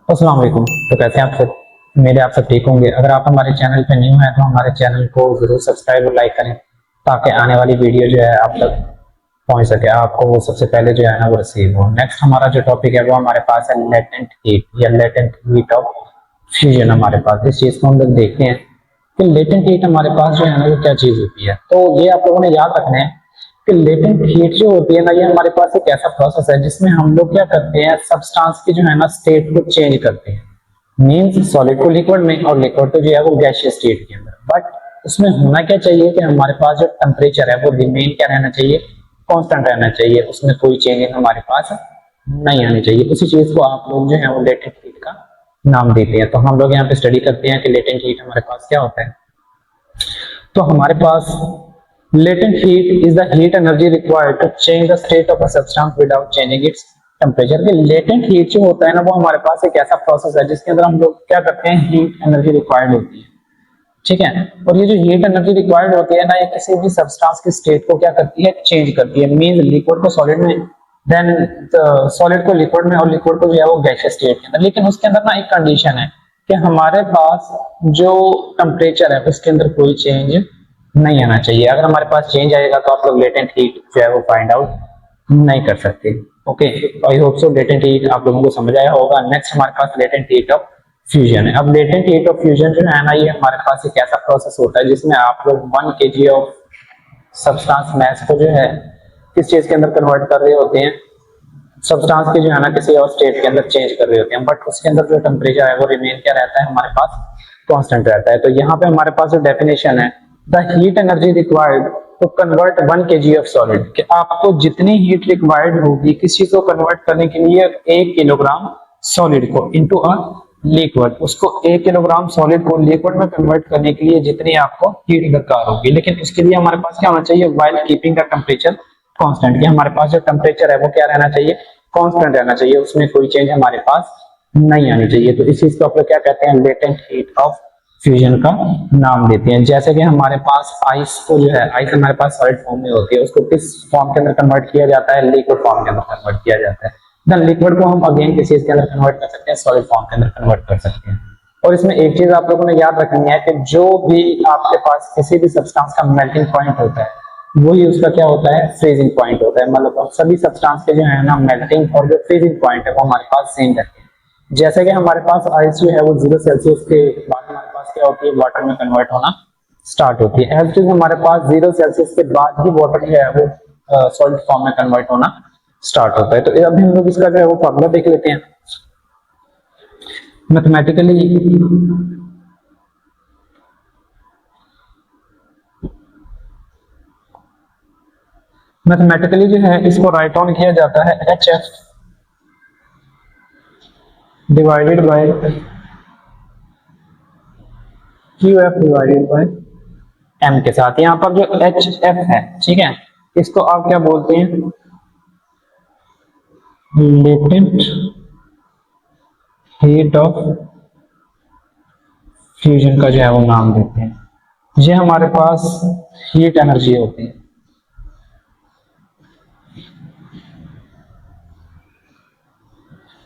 अस्सलाम वालेकुम। तो कैसे हैं आप सब? मेरे आप सब ठीक होंगे। अगर आप हमारे चैनल पे न्यू हैं तो हमारे चैनल को जरूर सब्सक्राइब और लाइक करें ताकि आने वाली वीडियो जो है आप तक पहुंच सके, आपको वो सबसे पहले जो है ना वो रिसीव हो। नेक्स्ट हमारा जो टॉपिक है वो हमारे पास है लेटेंट हीट या लेटेंट हीट ऑफ फ्यूजन। हमारे पास इस चीज को हम लोग देखते हैं कि लेटेंट हीट हमारे पास जो है ना वो क्या चीज होती है। तो ये आप लोगों ने याद रखना है कि लेटेंट हीट जो होती है ना, ये हमारे पास एक ऐसा प्रोसेस है जिसमें हम लोग क्या करते हैं, सब्सटेंस की जो है ना स्टेट को चेंज करते हैं। मीन्स सॉलिड को लिक्विड में और लिक्विड को जो है वो गैसियस स्टेट के अंदर। बट उसमें होना क्या चाहिए कि हमारे पास जो टेम्परेचर है वो रिमेन क्या रहना चाहिए, कांस्टेंट रहना चाहिए। उसमें कोई चेंजिंग हमारे पास नहीं आनी चाहिए। उसी चीज को आप लोग जो है वो लेटेंट हीट का नाम देते हैं। तो हम लोग यहाँ पे स्टडी करते हैं कि लेटेंट हीट हमारे पास क्या होता है। तो हमारे पास latent heat is the heat energy required to change the state of a substance without changing its temperature। के latent heat जो होता है ना वो हमारे पास एक ऐसा प्रोसेस है जिसके अंदर हम लोग क्या करते हैं, हीट एनर्जी रिक्वायर्ड होती है, ठीक है। और ये जो हीट एनर्जी रिक्वायर्ड होती है ना, ये किसी भी सब्सटेंस की स्टेट को क्या करती है, चेंज करती है। मींस लिक्विड को सॉलिड में, देन सॉलिड को लिक्विड में और लिक्विड को जो है वो गैसियस स्टेट के अंदर। लेकिन उसके अंदर ना एक कंडीशन है कि हमारे पास जो टेम्परेचर है उसके अंदर कोई चेंज नहीं आना चाहिए। अगर हमारे पास चेंज आएगा तो आप लोग लेटेंट हीट जो है वो फाइंड आउट नहीं कर सकते। Okay, I hope so latent heat आप लोगों को समझ आया होगा। नेक्स्ट हमारे पास लेटेंट हीट ऑफ फ्यूजन है। अब लेटेंट हीट ऑफ फ्यूजन जो है ना, ये हमारे पास एक ऐसा प्रोसेस होता है जिसमें आप लोग 1 kg ऑफ सब्सटेंस मैस को जो है किस चीज के अंदर कन्वर्ट कर रहे होते हैं, सब्सटेंस की जो है ना किसी और स्टेट के अंदर चेंज कर रहे होते हैं। बट उसके अंदर जो टेम्परेचर है वो रिमेन क्या रहता है, हमारे पास कांस्टेंट रहता है। तो यहाँ पे हमारे पास जो डेफिनेशन है, the heat energy required to convert 1 kg of solid, कि आपको जितनी हीट रिक्वायर्ड होगी किस चीज को कन्वर्ट करने के लिए, 1 किलोग्राम सॉलिड को इनटू अ लिक्विड, उसको 1 किलोग्राम सॉलिड को लिक्विड में कन्वर्ट करने के लिए जितनी आपको हीट दरकार होगी। लेकिन उसके लिए हमारे पास क्या होना चाहिए, while keeping the temperature constant, कि हमारे पास जो टेम्परेचर है वो क्या रहना चाहिए, कांस्टेंट रहना चाहिए। उसमें कोई चेंज हमारे पास नहीं आनी चाहिए। तो इस चीज को आप लोग क्या कहते हैं, लेटेंट हीट ऑफ फ्यूजन का नाम देते हैं। जैसे कि हमारे पास आइस को जो है, आइस हमारे पास सॉलिड फॉर्म में होती है, उसको किस फॉर्म के अंदर कन्वर्ट किया जाता है, लिक्विड फॉर्म के अंदर कन्वर्ट किया जाता है। देन लिक्विड को हम अगेन किस चीज के अंदर कन्वर्ट कर सकते हैं, सॉलिड फॉर्म के अंदर कन्वर्ट कर सकते हैं। और इसमें एक चीज आप लोगों ने याद रखनी है कि जो भी आपके पास किसी भी सब्सटेंस का मेल्टिंग पॉइंट होता है वही उसका क्या होता है, फ्रीजिंग पॉइंट होता है। मतलब सभी सब्सटेंस के जो है ना मेल्टिंग और जो फ्रीजिंग पॉइंट है वो हमारे पास सेम रहते हैं। जैसे कि हमारे पास आइस जो है वो 0 सेल्सियस के बाद हमारे पास क्या होती है, वाटर में कन्वर्ट होना स्टार्ट होती है। एज इट हमारे पास 0 सेल्सियस के बाद ही वाटर जो है वो सॉलिड फॉर्म में कन्वर्ट होना स्टार्ट होता है। तो अभी हम लोग इसका जो है वो फॉर्मूला देख लेते हैं। मैथमेटिकली जो है इसको राइट ऑन किया जाता है HF divided by QF divided by M के साथ। यहाँ पर जो HF है, ठीक है, इसको आप क्या बोलते हैं, लेटेंट हीट ऑफ फ्यूजन का जो है वो नाम देते हैं। ये हमारे पास हीट एनर्जी होती है।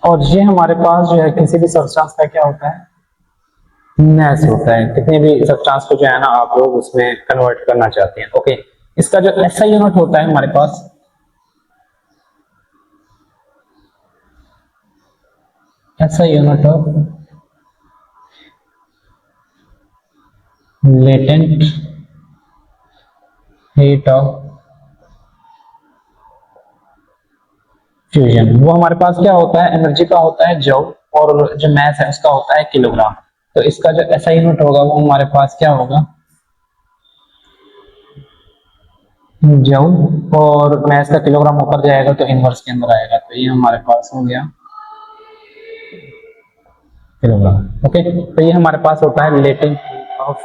और ये हमारे पास जो है किसी भी सब्सटेंस का क्या होता है, मैस होता है। कितने भी सब्सटेंस को जो है ना आप लोग उसमें कन्वर्ट करना चाहते हैं। ओके, इसका जो SI यूनिट होता है हमारे पास, SI unit of latent heat of fusion, वो हमारे पास क्या होता है, एनर्जी का होता है जूल, और जो मैस है उसका होता है किलोग्राम। तो इसका जो SI यूनिट होगा वो हमारे पास क्या होगा, जूल, और मैस का किलोग्राम ऊपर जाएगा तो इनवर्स के अंदर आएगा। तो ये हमारे पास हो गया किलोग्राम। ओके, तो ये हमारे पास होता है लेटेंट हीट ऑफ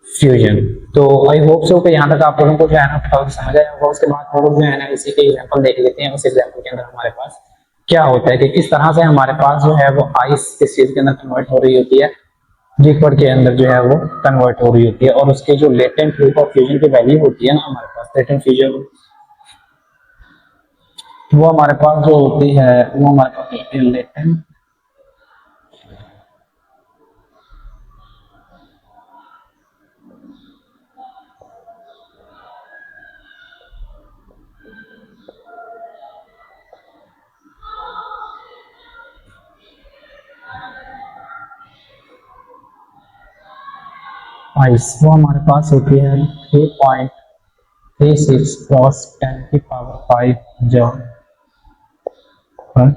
फ्यूजन। तो आई होप सो कि यहाँ तक आप लोगों को जो है ना थोड़ा समझ आया होगा। उसके बाद हम लोग जो है ना इसी के एग्जांपल देख लेते हैं। उस एग्जांपल के अंदर हमारे पास क्या होता है कि किस तरह से हमारे पास जो है वो आइस किस चीज के अंदर कन्वर्ट हो रही होती है, लिक्विड के अंदर जो है वो कन्वर्ट हो रही होती है। और उसकी जो लेटेंट हीट ऑफ फ्यूजन की वैल्यू होती है ना हमारे पास, लेटेंट फ्यूजन वो हमारे पास जो होती है वो हमारे पास होती है लेटेंट आइस वो हमारे पास होती है 3.36 क्रॉस 10⁵ जॉल पर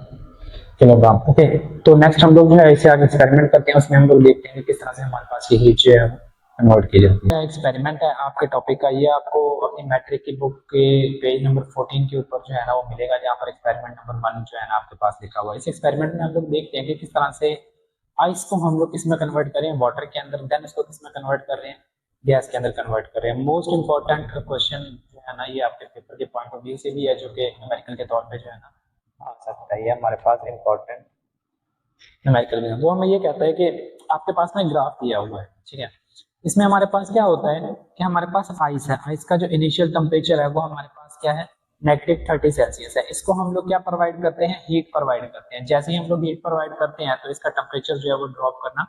किलोग्राम। ओके, तो नेक्स्ट हम लोग जो है इसे आगे एक्सपेरिमेंट करते हैं, उसमें हम लोग देखते हैं कि किस तरह से हमारे पास ये हीट जो है कन्वर्ट की जाती है। एक्सपेरिमेंट है आपके टॉपिक का, ये आपको अपनी मैट्रिक की बुक के पेज नंबर 14 के ऊपर जो है ना वो मिलेगा, जहाँ पर एक्सपेरिमेंट नंबर 1 जो है ना आपके पास लिखा हुआ है। इस एक्सपेरिमेंट में हम लोग देखते हैं कि किस तरह से आइस को हम लोग किस में कन्वर्ट करें, वाटर के अंदर, देन उसको किस में कन्वर्ट कर रहे हैं, गैस के अंदर कन्वर्ट कर रहे हैं। मोस्ट इंपॉर्टेंट क्वेश्चन जो है ना ये आपके पेपर के पॉइंट ऑफ व्यू से भी है, जो कि न्यूमेरिकल के तौर पे जो है ना आ सकता है। ये हमारे पास इंपॉर्टेंट न्यूमेरिकल में वो हमें ये कहता है कि आपके पास ना ग्राफ दिया हुआ है, ठीक है। इसमें हमारे पास क्या होता है कि हमारे पास आइस है, आइस का जो इनिशियल टेम्परेचर है वो हमारे पास क्या है, -30 सेल्सियस है। इसको हम लोग क्या प्रोवाइड करते हैं, हीट प्रोवाइड करते हैं। जैसे ही हम लोग हीट प्रोवाइड करते हैं तो इसका टेम्परेचर जो है वो ड्रॉप करना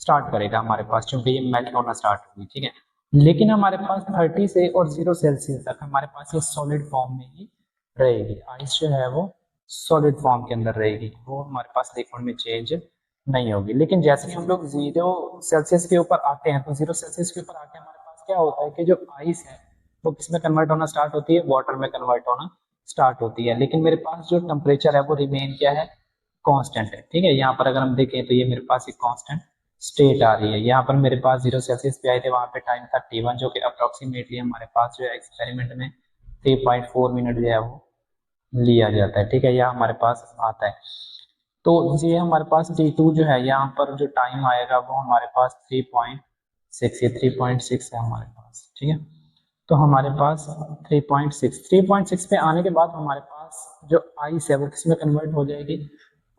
स्टार्ट करेगा हमारे पास, क्योंकि ये मेल्ट होना स्टार्ट होगी, ठीक है। लेकिन हमारे पास 30 से और 0 सेल्सियस तक हमारे पास ये सॉलिड फॉर्म में ही रहेगी। आइस जो है वो सॉलिड फॉर्म के अंदर रहेगी, वो हमारे पास लिक्विड में चेंज नहीं होगी। लेकिन जैसे ही हम लोग 0 सेल्सियस के ऊपर आते हैं, तो 0 सेल्सियस के ऊपर आके हमारे पास क्या होता है कि जो आइस है वो किस में कन्वर्ट होना स्टार्ट होती है, वाटर में कन्वर्ट होना स्टार्ट होती है। लेकिन मेरे पास जो टेम्परेचर है वो रिमेन क्या है, कांस्टेंट है, ठीक है। यहाँ पर अगर हम देखें तो ये मेरे पास एक कांस्टेंट स्टेट आ रही है। यहाँ पर मेरे पास 0 सेल्सियस पे आए थे, वहां पे टाइम था T1, जो कि अप्रोक्सीमेटली हमारे पास जो है एक्सपेरिमेंट में 3.4 मिनट जो है वो लिया जाता है, ठीक है। यह हमारे पास आता है। तो ये हमारे पास T2 जो है, यहाँ पर जो टाइम आएगा वो हमारे पास 3.6, ये 3.6 है हमारे पास, ठीक है। तो हमारे पास 3.6 पे आने के बाद हमारे पास जो आइस है वो किसमें कन्वर्ट हो जाएगी,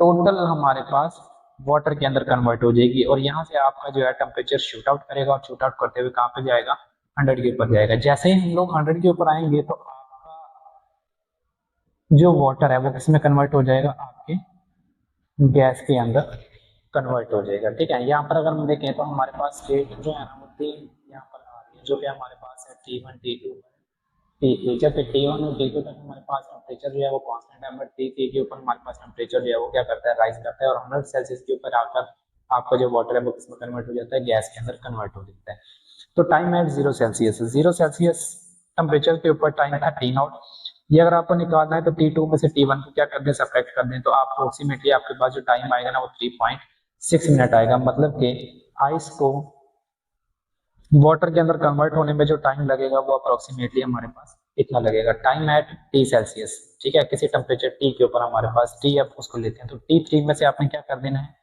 टोटल हमारे पास वाटर के अंदर कन्वर्ट हो जाएगी। और यहाँ से आपका जो है टेम्परेचर शूट आउट करेगा, और शूट आउट करते हुए कहाँ पे जाएगा, 100 के ऊपर जाएगा। जैसे ही हम लोग 100 के ऊपर आएंगे तो आपका जो वाटर है वो किसमें कन्वर्ट हो जाएगा, आपके गैस के अंदर कन्वर्ट हो जाएगा, ठीक है। यहाँ पर अगर हम देखें तो हमारे पास स्टेट जो है ना वो 3 यहाँ पर आ रही है, जो कि हमारे पास है T1, T2, T3। जब T1 और T2 तक हमारे पास टेम्परेचर जो है वो कांस्टेंट है, बट T3 के ऊपर हमारे पास टेम्परेचर जो है वो क्या करता है, राइज करता है, और 100 सेल्सियस के ऊपर आकर आपका जो वाटर है वो किसमें कन्वर्ट हो जाता है, गैस के अंदर कन्वर्ट हो जाता है। तो टाइम है 0 सेल्सियस, 0 सेल्सियस टेम्परेचर के ऊपर टाइम था T0। ये अगर आपको निकालना है तो T2 में से T1 को क्या कर दें, सब्ट्रैक्ट कर दें, तो आप अप्रोक्सीमेटली आपके पास जो टाइम आएगा ना वो 3.6 मिनट आएगा। मतलब कि आइस को वाटर के अंदर कन्वर्ट होने में जो टाइम लगेगा वो अप्रोक्सीमेटली हमारे पास इतना लगेगा, टाइम एट T सेल्सियस, ठीक है। किसी टेम्परेचर T के ऊपर हमारे पास T, अब उसको लेते हैं तो T3 में से आपने क्या कर देना है,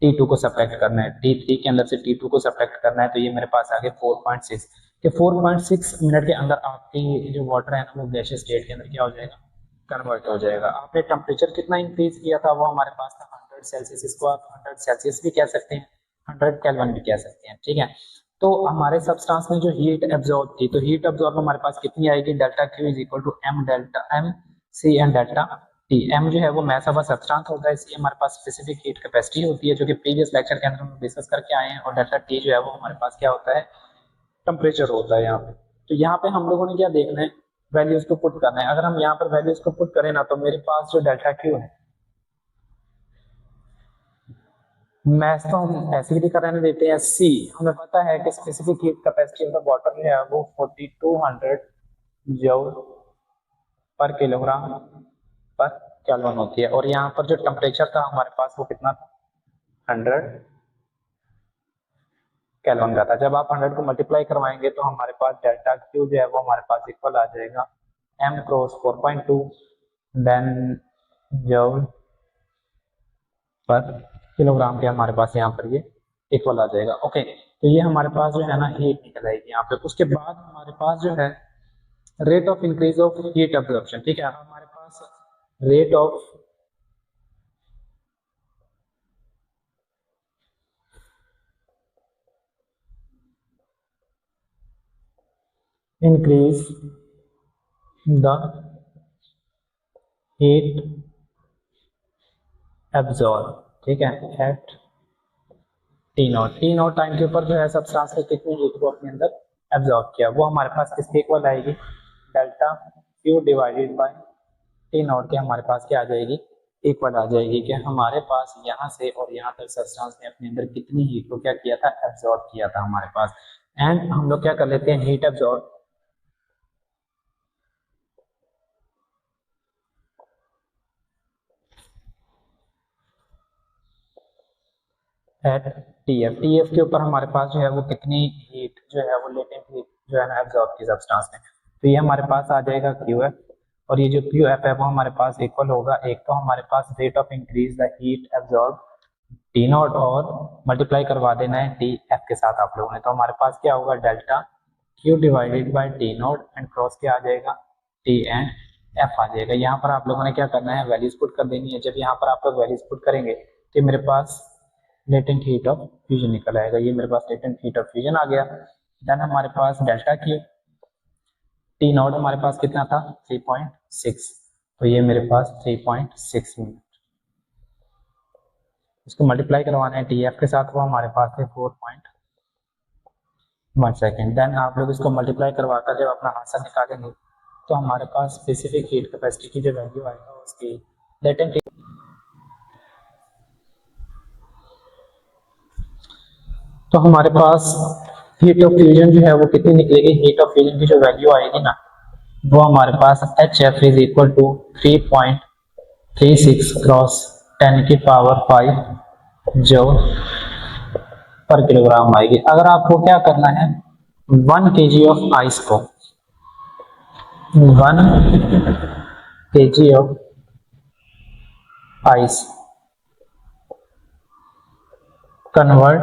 T2 को सब्ट्रैक्ट करना है, T3 के अंदर से T2 को सब्ट्रैक्ट करना है। तो ये मेरे पास आ गए 4.6 के 4.6 मिनट के अंदर आपकी जो वाटर है ना वो गैसियस स्टेट के अंदर क्या हो जाएगा, कन्वर्ट हो जाएगा। आपने टेम्परेचर कितना इंक्रीज किया था, वो हमारे पास था 100 सेल्सियस। इसको आप 100 सेल्सियस भी कह सकते हैं, 100 केल्विन भी कह सकते हैं, ठीक है। तो हमारे सब्सटेंस में जो हीट एब्जॉर्ब थी, तो हीट एब्जॉर्ब हमारे पास कितनी आएगी, delta Q is equal to M delta M C and delta T। M जो है वो मास ऑफ सब्सटेंस होता है, इसलिए हमारे पास स्पेसिफिक हीट कैपेसिटी होती है, जो कि प्रीवियस लेक्चर के अंदर हम डिस्कस करके आए हैं। और डेल्टा T जो है वो हमारे पास क्या होता है, टेम्परेचर होता है यहाँ पे। तो यहाँ पे हम लोगों ने क्या देखना है, वैल्यूज को पुट करना है। अगर हम यहाँ पर वैल्यूज को पुट करें ना, तो मेरे पास जो डेल्टा Q है, मैथ तो हम ऐसे ही करने देते हैं C। हमें पता है कि specific heat capacity of the water जो है वो 4200 जूल पर किलोग्राम पर केल्विन होती है। और यहाँ पर जो टेम्परेचर था हमारे पास वो कितना था, 100 केल्विन का था। जब आप 100 को मल्टीप्लाई करवाएंगे तो हमारे पास डेल्टा Q जो है वो हमारे पास इक्वल आ जाएगा M cross 4.2 then joule per kilogram के हमारे पास यहाँ पर ये इक्वल आ जाएगा। ओके, तो ये हमारे पास जो है ना हीट निकल आएगी यहाँ पे। उसके बाद हमारे पास जो है rate of increase of heat absorption, ठीक है। हमारे पास rate of increase the heat absorb, ठीक है, एट T0 टाइम के ऊपर जो है सब्सटेंस ने कितनी हीट को अपने अंदर एब्जॉर्ब किया, वो हमारे पास किसके इक्वल आएगी, delta Q divided by T0 के हमारे पास क्या आ जाएगी, इक्वल आ जाएगी। कि हमारे पास यहाँ से और यहाँ तक सब्सटेंस ने अपने अंदर कितनी हीट को क्या किया था, एब्जॉर्ब किया था हमारे पास। एंड हम लोग क्या कर लेते हैं, हीट एब्जॉर्ब एट टीएफ के ऊपर हमारे पास जो है वो कितनी हीट जो है वो लेटेंट हीट जो है ना एब्जॉर्ब की सब्सटेंस में, तो ये हमारे पास आ जाएगा क्यू एफ, और ये जो क्यू एफ है वो हमारे पास इक्वल होगा, एक तो हमारे पास rate of increase the heat absorb T not और मल्टीप्लाई करवा देना है टी एफ के साथ आप लोगों ने, तो हमारे पास क्या होगा delta Q divided by T not and cross क्या आ जाएगा टी एंड एफ आ जाएगा। यहाँ पर आप लोगों ने क्या करना है, वैल्यूज पुट कर देनी है। जब यहाँ पर आप लोग वैल्यूज पुट करेंगे तो मेरे पास लेटेंट हीट ऑफ फ्यूजन निकल आएगा, ये मेरे पास लेटेंट हीट ऑफ फ्यूजन आ गया। देन हमारे पास डेल्टा क्यू टी नॉट हमारे पास कितना था 3.6, तो ये मेरे पास 3.6 मिनट, इसको मल्टीप्लाई करवाना है टी एफ के साथ, वो हमारे पास है 4.1 सेकेंड। देन आप लोग इसको मल्टीप्लाई करवाकर जब अपना आंसर निकालेंगे तो हमारे पास स्पेसिफिक हीट कैपेसिटी की जो वैल्यू आएगा उसकी लेटेंट, तो हमारे पास हीट ऑफ फ्यूजन जो है वो कितनी निकलेगी, हीट ऑफ फ्यूजन की जो वैल्यू आएगी ना वो हमारे पास H F is equal to 3.36 cross 10 की पावर 5 जूल पर किलोग्राम आएगी। अगर आपको क्या करना है 1 kg ऑफ आइस को 1 kg of ice convert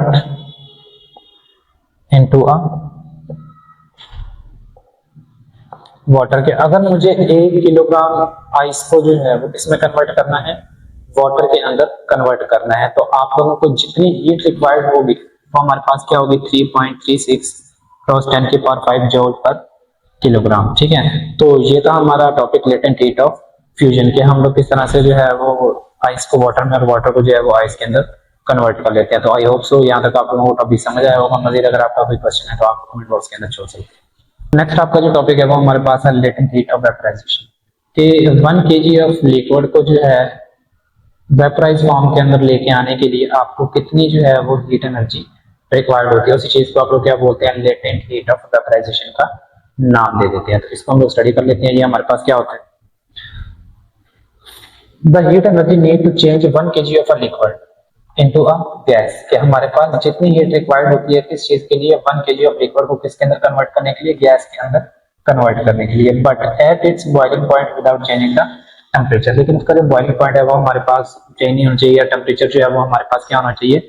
into a water के, अगर मुझे 1 किलोग्राम आइस को जो है वो किसमें कन्वर्ट करना है, वाटर के अंदर कन्वर्ट करना है, तो आप लोगों को जितनी हीट रिक्वायर्ड होगी वो हमारे पास क्या होगी 3.36 क्रॉस 10 की पावर 5 जूल पर किलोग्राम। ठीक है, तो ये था हमारा topic latent heat of fusion के, हम लोग किस तरह से जो है वो आइस को वाटर में और वाटर को जो है वो आइस के अंदर कन्वर्ट कर लेते हैं। तो आई होप सो यहाँ तक आप लोगों को टॉपिक समझ आया होगा। मजीद अगर आपका कोई क्वेश्चन है तो आप कमेंट बॉक्स के अंदर छोड़ सकते हैं। नेक्स्ट आपका जो टॉपिक है वो हमारे पास है लेटेंट हीट ऑफ वेपराइजेशन, कि 1 kg ऑफ लिक्विड को जो है वेपराइज फॉर्म के अंदर लेके आने के लिए आपको कितनी जो है वो हीट एनर्जी रिक्वायर्ड होती है, उसी चीज को आप लोग क्या बोलते हैं लेटेंट हीट ऑफ वेपराइजेशन का नाम दे देते हैं। तो इसको हम लोग स्टडी कर लेते हैं। ये हमारे पास क्या होता है, the heat energy need to change 1 kg of a liquid into a gas, कि हमारे पास जितनी हीट रिक्वायर्ड होती है किस चीज के लिए 1 kg ऑफ लिक्विड को किसके अंदर कन्वर्ट करने के लिए, गैस के अंदर कन्वर्ट करने के लिए, but at its boiling point without changing the temperature, लेकिन उसका जो बॉइलिंग पॉइंट है वो हमारे पास चेंज नहीं होना चाहिए, या टेम्परेचर जो है वो हमारे पास क्या होना चाहिए,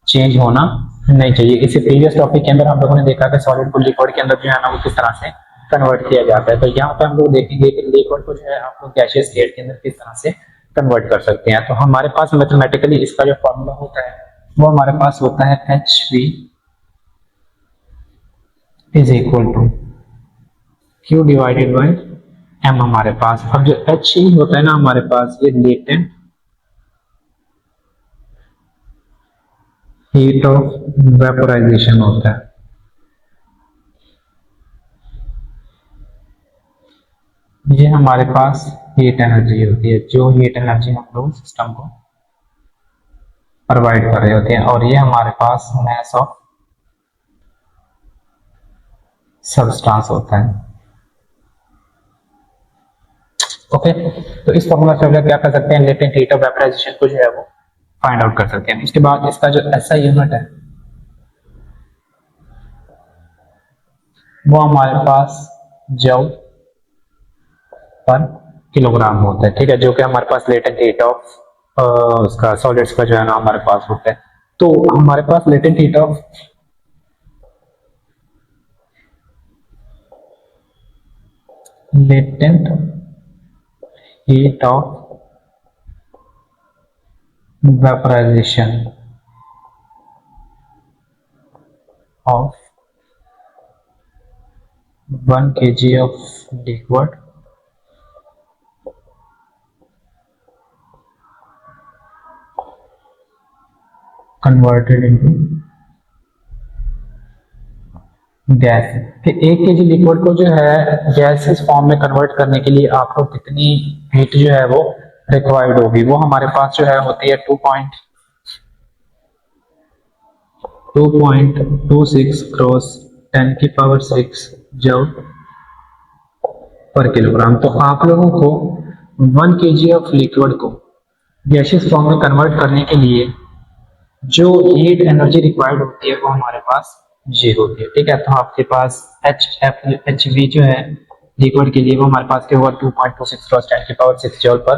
चेंज होना नहीं चाहिए। इसी प्रीवियस टॉपिक के अंदर हम लोगों ने देखा कि सॉलिड को लिक्विड के अंदर जो है ना वो किस तरह से कन्वर्ट किया जाता है, तो यहाँ पे हम लोग देखेंगे कि लिक्विड को जो है आप लोग गैसियस स्टेट के अंदर किस तरह से कन्वर्ट कर सकते हैं। तो हमारे पास मैथमेटिकली इसका जो फॉर्मूला होता है वो हमारे पास होता है HV is equal to Q divided by M हमारे पास। अब जो H होता है ना हमारे पास ये लेटेंट हीट ऑफ वेपोराइजेशन होता है, ये हमारे पास हीट एनर्जी होती है, जो हीट एनर्जी हम लोग सिस्टम को प्रोवाइड कर रहे होते हैं, और ये हमारे पास मास ऑफ सब्सटेंस होता है। ओके, तो इस फॉर्मूला से हम लोग क्या कर सकते हैं, लेटेंट हीट ऑफ वेपोराइजेशन को जो है वो फाइंड आउट कर सकते हैं। इसके बाद इसका जो SI यूनिट है वो हमारे पास जूल पर किलोग्राम होता है। ठीक है, जो कि हमारे पास लेटेंट हीट ऑफ उसका सॉलिड्स का जो है ना हमारे पास होता है। तो हमारे पास latent heat of vaporisation of 1 kg of liquid converted into gas. फिर 1 kg लिक्विड को जो है गैसेस फॉर्म में कन्वर्ट करने के लिए आपको कितनी हीट जो है वो रिक्वायर्ड होगी, वो हमारे पास जो है होती है 2.26 क्रॉस 10⁶ जूल पर किलोग्राम। तो आप लोगों को 1 kg ऑफ लिक्विड को गैसियस फॉर्म में कन्वर्ट करने के लिए जो हीट एनर्जी रिक्वायर्ड होती है वो हमारे पास ये होती है, ठीक है। तो आपके पास HV जो है लिक्विड के लिए वो हमारे पास के 2.26 × 10⁶ जूल पर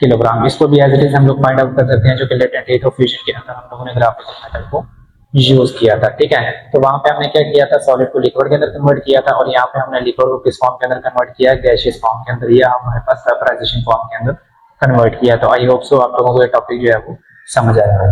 किलोग्राम। इसको भी एज इट इज हम लोग फाइंड आउट कर सकते हैं, जो कि लेटेंट हीट ऑफ फ्यूजन के अंदर हम लोगों ने ग्राफिकल मेथड को यूज किया था, ठीक है। तो वहां पे हमने क्या किया था, सॉलिड को लिक्विड के अंदर कन्वर्ट किया था, और यहाँ पे हमने लिक्विड को किस फॉर्म के अंदर कन्वर्ट किया, गैसियस फॉर्म के अंदर, या हमारे पास वेपराइजेशन फॉर्म के अंदर कन्वर्ट किया। तो आई होप सो आप लोगों को ये टॉपिक जो है वो समझ आया है।